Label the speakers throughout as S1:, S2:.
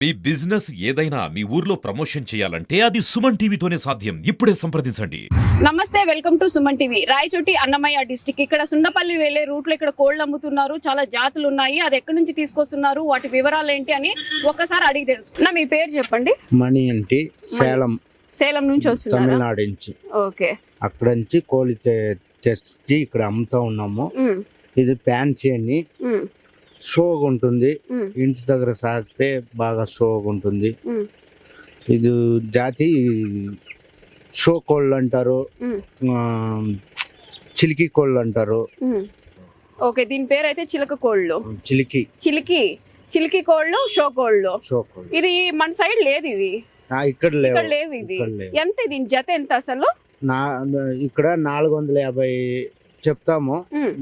S1: మీ business ఏదైనా మీ ఊర్లో promotion చేయాలంటే అది సుమన్ టీవీతోనే సాధ్యం. ఇప్పుడే సంప్రదించండి.
S2: నమస్తే, welcome to Suman TV. Rayachoti Annamayya district. ఇక్కడ సుండపల్లి వెళ్లే రూట్ లో ఇక్కడ కోళ్లు అమ్ముతున్నారు. చాలా జాతులు ఉన్నాయి. అది ఎక్కడి నుంచి తీసుకొస్తున్నారు, వాటి వివరాలు ఏంటి అని ఒక్కసారి అడిగి తెలుసుకున్నా. మీ పేరు చెప్పండి.
S3: మణి అంటే సేలం.
S2: సేలం నుంచి వస్తున్నారు?
S3: తమిళనాడు నుంచి.
S2: ఓకే.
S3: అక్కడ నుంచి కోడి తెచ్చి ఇక్కడ అమ్ముతా ఉన్నాము. ఇది ఫ్యాన్సీ అని షోగా ఉంటుంది. ఇంటి దగ్గర సాగితే బాగా షోగా ఉంటుంది. ఇది జాతి షో కోళ్ళు అంటారు, చిలికి కోళ్ళు అంటారు.
S2: ఓకే, దీని పేరు అయితే చిలక కోళ్ళు.
S3: చిలికి
S2: చిలికి చిలికి కోళ్ళు, షో కోళ్ళు.
S3: షో కోళ్ళు
S2: ఇది మన సైడ్ లేదు. ఇవి
S3: ఇక్కడ
S2: లేవు. ఇది ఎంత? దీని జత ఎంత అసలు?
S3: ఇక్కడ 450 చెప్తాము.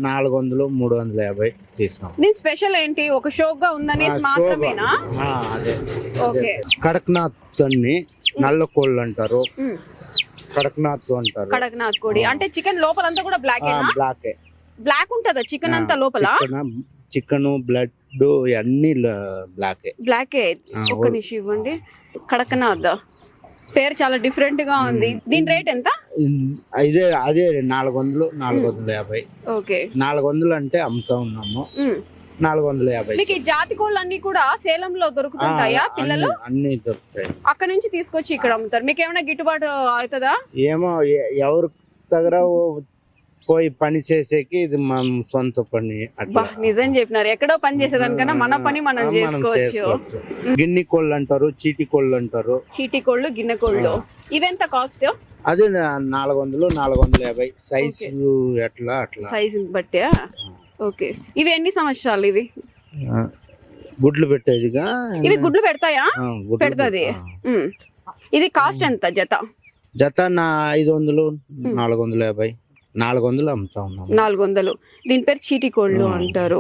S3: 400, 350 తీసుకున్నాం.
S2: నీ స్పెషల్ ఏంటి? ఒక షోగా ఉందని మాత్రమేనా?
S3: అదే.
S2: ఓకే.
S3: కడక్నాథ్ అన్ని నల్ల కోళ్ళు అంటారు. కడక్నాథ్ అంటారు.
S2: కడక్నాథ్ కోడి అంటే చికెన్ లోపలంతా కూడా బ్లాక్
S3: బ్లాక్
S2: బ్లాక్ ఉంటదా చికెన్ అంతా లోపల?
S3: చికెన్ బ్లడ్ అన్ని
S2: బ్లాకే. ఒక్క నిమిషం ఇవ్వండి. కడక్నాథ్ పేరు చాలా డిఫరెంట్ గా ఉంది. దీని రేట్ ఎంత?
S3: అదే 400, 450.
S2: ఓకే.
S3: 400 అంటే అమ్ముతా ఉన్నాము. 450.
S2: మీకు ఈ జాతి కోళ్ళు అన్ని కూడా సేలంలో దొరుకుతుంటాయా పిల్లలు?
S3: అన్ని దొరుకుతాయి.
S2: అక్కడ నుంచి తీసుకొచ్చి ఇక్కడ అమ్ముతారు. మీకు ఏమైనా గిట్టుబాటు అవుతుందా?
S3: ఏమో ఎవరి దగ్గర పోయి పని చేసేకి ఇది మన సొంత పని.
S2: నిజం చెప్పినారు. ఎక్కడో పని చేసేదానికన్నా మన పని మనం చేసుకోవచ్చు.
S3: గిన్నె కోళ్ళు అంటారు, చీటి కోళ్ళు అంటారు.
S2: చీటి కోళ్ళు, గిన్నె కోళ్ళు. ఇవెంత కాస్ట్?
S3: అదే 400, 450. సైజు ఎట్లా అట్లా
S2: సైజు బట్టి. ఓకే. ఇవి ఎన్ని సంవత్సరాలు? ఇవి
S3: గుడ్లు పెట్టేదిగా.
S2: ఇవి గుడ్లు పెడతాయా? పెడతాది. ఇది కాస్ట్ ఎంత జత?
S3: జత 500, 450. 400 అమ్ముతా ఉన్నాం.
S2: 400. దీని పేరు చీటి కోళ్ళు అంటారు.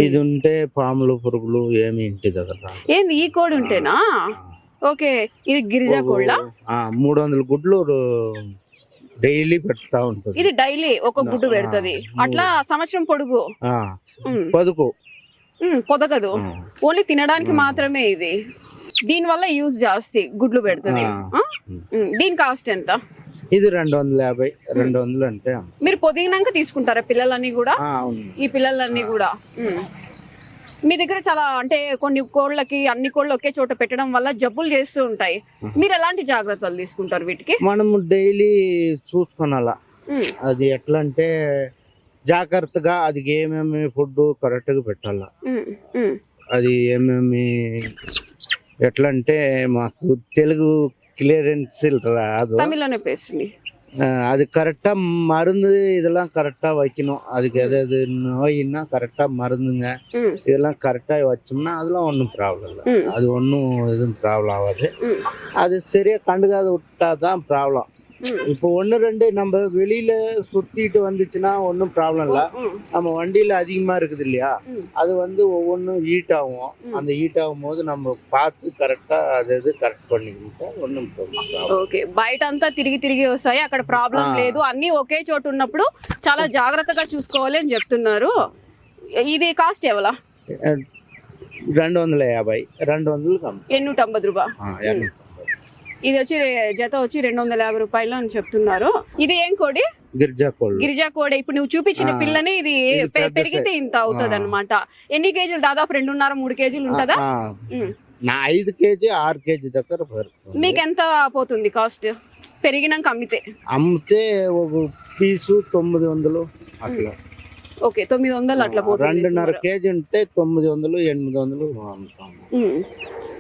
S3: ఇది ఉంటే పాములు పురుగులు ఏమి ఇంటి దగ్గర.
S2: ఏంది ఈ కోడి ఉంటేనా? ఓకే. ఇది గిరిజా కోళ్ళ.
S3: 300 గుడ్లు డైలీ పెడతా ఉంటుంది.
S2: ఇది డైలీ ఒక గుడ్డు పెడుతుంది. అట్లా సంవత్సరం పొడుగు. పొదగదు. ఓన్లీ తినడానికి మాత్రమే ఇది. దీని వల్ల యూజ్ జాస్తి, గుడ్లు పెడుతుంది. దీని కాస్ట్ ఎంత?
S3: ఇది 250. 200 అంటే
S2: మీరు పొదిగినాక తీసుకుంటారా పిల్లలన్నీ కూడా? ఈ పిల్లలన్నీ కూడా మీ దగ్గర చాలా అంటే కొన్ని కోళ్ళకి అన్ని కోళ్ళు ఒకే చోట పెట్టడం వల్ల జబ్బులు చేస్తూ ఉంటాయి. మీరు ఎలాంటి జాగ్రత్తలు తీసుకుంటారు వీటికి?
S3: మనము డైలీ చూసుకోనాలా. అది ఎట్లా అంటే జాగ్రత్తగా అది ఏమేమి ఫుడ్ కరెక్ట్ గా పెట్టాల. అది ఏమేమి ఎట్లా అంటే మాకు తెలుగు క్లియరెన్స్ రాదు.
S2: తమిళనే பேசுங்க.
S3: அது கரெக்டா மருந்து இதெல்லாம் கரெக்டா வைக்கணும். அதுக்கு எதாவது நோயின்னா கரெக்டா மருந்துங்க இதெல்லாம் கரெக்டா வச்சோம்னா அதெல்லாம் ஒன்றும் ப்ராப்ளம் இல்லை. அது ஒன்றும் எதுவும் ப்ராப்ளம் ஆகாது. அது சரியா கண்டுக்காத விட்டாதான் ப்ராப்ளம். இப்போ 1, 2 நம்ம வெளியில சுத்திட்டு வந்துச்சுன்னா ஒன்றும் ப்ராப்ளம் இல்லை. நம்ம வண்டியில அதிகமா இருக்குது இல்லையா, அது ஒவ்வொன்றும் ஹீட் ஆகும். அந்த ஹீட் ஆகும் போது நம்ம பார்த்து கரெக்டா அது கரெக்ட் பண்ணிக்கிட்டா ஒன்றும் ப்ராబ్లం.
S2: ఓకే. బయట అంతా తిరిగి వస్తాయి, అక్కడ ప్రాబ్లం లేదు. అన్ని ఒకే చోటు ఉన్నప్పుడు చాలా జాగ్రత్తగా చూసుకోవాలి అని చెప్తున్నారు. ఇది కాస్ట్ ఎవలా?
S3: 250. 200
S2: 850 రూపాయలు. ఇది వచ్చి జత వచ్చి 250 రూపాయలు అని చెప్తున్నారు. ఇది ఏం కోడి? గిరిజా కోడి. ఇప్పుడు నువ్వు చూపించిన పిల్లని ఇది పెరిగితే ఇంత అవుతుంది అనమాట. ఎన్ని కేజీలు? దాదాపు 2.5, 3 కేజీలు ఉంటుందా?
S3: 5 కేజీ 6 కేజీ దగ్గర.
S2: మీకు ఎంత పోతుంది కాస్ట్ పెరిగినాక
S3: అమ్మితే ఒక పీసు 900 అట్లా.
S2: ఓకే, 900 అట్లా పోతుంది.
S3: 2.5 కేజీ ఉంటే 900, 800 అమ్ముతాం.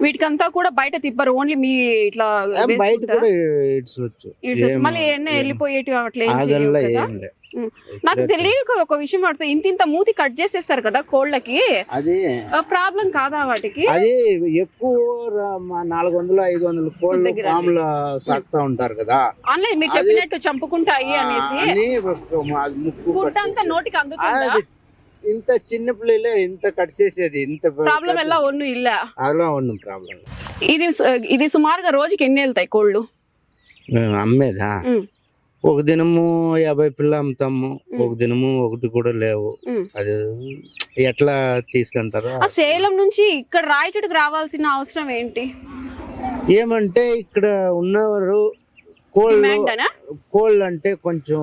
S2: వీటికంతా కూడా బయట తిప్పరు, ఓన్లీ మీ ఇట్లా
S3: బయట కూడా ఇడ్చవచ్చు.
S2: మళ్ళీ ఎన్న వెళ్ళిపోయేటి అట్లా. నాకు తెలియక ఒక విషయం పడితే ఇంత మూతి కట్ చేసేస్తారు కదా కోళ్ళకి, అది ప్రాబ్లం కాదా వాటికి?
S3: అది ఎక్కువ 400, 500 కోళ్ళు పాములు సాగుతా ఉంటారు కదా.
S2: ఆన్లైన్ మీరు చెప్పినట్టు చంపుకుంటాయి అనేసి ఫుడ్ అంతా నోటికి అందుతుందా?
S3: ఇంత చిన్న పిల్లలే ఇంత కట్ చేసేది. ఇంత
S2: ప్రాబ్లం ఎలా ఒన్ను ఇల్ల
S3: అలా ఒన్ను ప్రాబ్లం.
S2: ఇది సుమారుగా రోజుకి ఎన్ని వెళ్తాయి కోళ్ళు?
S3: అమ్మేదా ఒక దినము 50 పిల్ల అమ్ముతాము, ఒక దినము ఒకటి కూడా లేవు. అది ఎట్లా తీసుకుంటారో.
S2: ఆ సేలం నుంచి ఇక్కడ రాయచోటికి రావాల్సిన అవసరం ఏంటి?
S3: ఏమంటే ఇక్కడ ఉన్నవారు
S2: Demand అనా?
S3: కోళ్ళు అంటే కొంచెం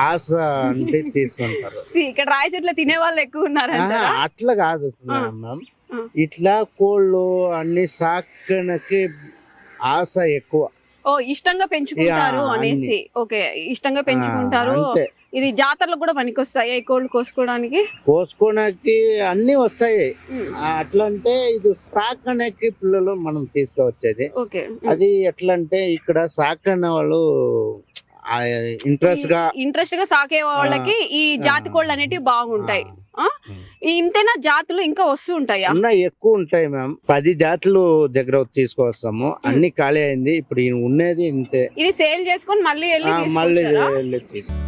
S3: ఆశ అంటే తీసుకుంటారు.
S2: ఇక్కడ రాయచోట్ల తినే వాళ్ళు ఎక్కువ ఉన్నారంట.
S3: అట్లా కాదు మ్యామ్, ఇట్లా కోళ్ళు అన్ని సాకనకి ఆశ ఎక్కువ.
S2: ఓ ఇష్టంగా పెంచుకుంటారు అనేసి. ఓకే, ఇష్టంగా పెంచుకుంటారు.
S3: అంతే.
S2: ఇది జాతరలో కూడా పనికొస్తాయి ఈ కోళ్ళు
S3: కోసుకోడానికి అన్ని వస్తాయి. అట్లా అంటే ఇది సాకనకి పిల్లలు మనం తీసుకువచ్చేది.
S2: ఓకే,
S3: అది ఎట్లా అంటే ఇక్కడ సాకన వాళ్ళు ఇంట్రెస్ట్ గా
S2: సాకే వాళ్ళకి ఈ జాతి కోళ్ళు అనేటివి బాగుంటాయి. ఇంతేనా జాతులు ఇంకా వస్తూ ఉంటాయా?
S3: ఎక్కువ ఉంటాయి మ్యామ్. 10 జాతులు దగ్గర తీసుకొస్తాము. అన్ని ఖాళీ అయింది, ఇప్పుడు ఉన్నది ఇంతే.
S2: ఇది సేల్ చేసుకొని మళ్ళీ
S3: వెళ్ళి తీసుకు